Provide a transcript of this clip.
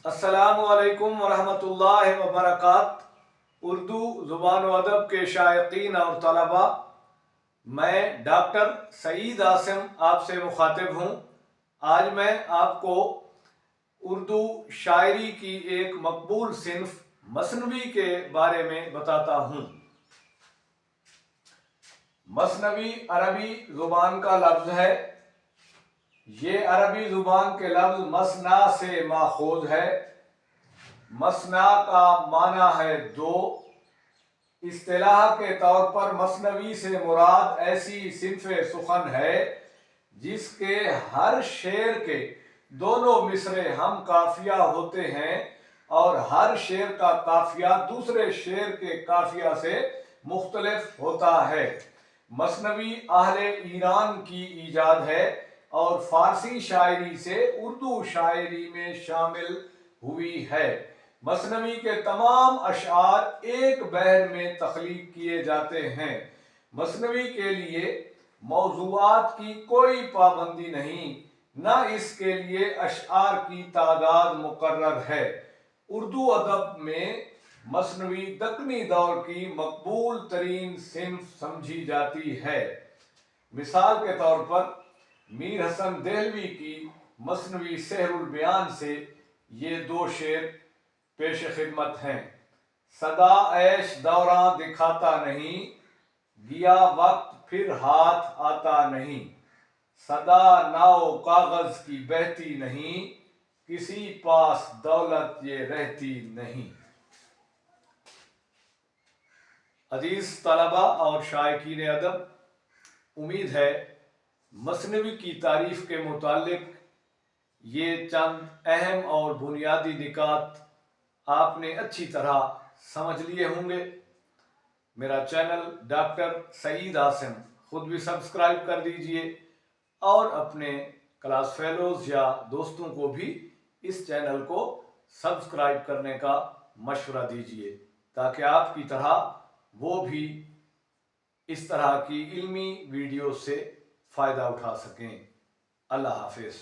अस्सलामु अलैकुम वरहमतुल्लाहि वबरकात। उर्दू ज़ुबान व अदब के शायकीन और तलबा, मैं डॉक्टर सईद आसिम आपसे मुखातिब हूँ। आज मैं आपको उर्दू शायरी की एक मकबूल सिन्फ मसनवी के बारे में बताता हूँ। मसनवी अरबी ज़ुबान का लफ्ज़ है। ये अरबी ज़ुबान के लफ्ज़ मसना से माखूज़ है। मसना का माना है दो। इस्तिलाह के तौर पर मसनवी से मुराद ऐसी सिन्फ़े सुखन है जिसके हर शेर के दोनों मिसरे हम काफिया होते हैं और हर शेर का काफिया दूसरे शेर के काफिया से मुख्तलिफ होता है। मसनवी अहले ईरान की ईजाद है और फारसी शायरी से उर्दू शायरी में शामिल हुई है। मसनवी के तमाम अशआर एक बहर में तख्लीक किए जाते हैं। मसनवी के लिए मौज़ूआत की कोई पाबंदी नहीं, न इसके लिए अशआर की तादाद मुकर्रर है। उर्दू अदब में मसनवी दक्कनी दौर की मकबूल तरीन सिन्फ समझी जाती है। मिसाल के तौर पर मीर हसन देहलवी की मसनवी सहरुल बयान से ये दो शेर पेश खिदमत हैं। सदा ऐश दौरां दिखाता नहीं, गया वक्त फिर हाथ आता नहीं। सदा नाव कागज की बहती नहीं, किसी पास दौलत ये रहती नहीं। अजीज तलबा और शायकीन अदब, उम्मीद है मसनवी की तारीफ के मुतालिक ये चंद अहम और बुनियादी निकात आपने अच्छी तरह समझ लिए होंगे। मेरा चैनल डॉक्टर सईद आसिम खुद भी सब्सक्राइब कर दीजिए और अपने क्लास फेलोज या दोस्तों को भी इस चैनल को सब्सक्राइब करने का मशवरा दीजिए ताकि आपकी तरह वो भी इस तरह की इल्मी वीडियो से फ़ायदा उठा सकें। अल्लाह हाफिज़।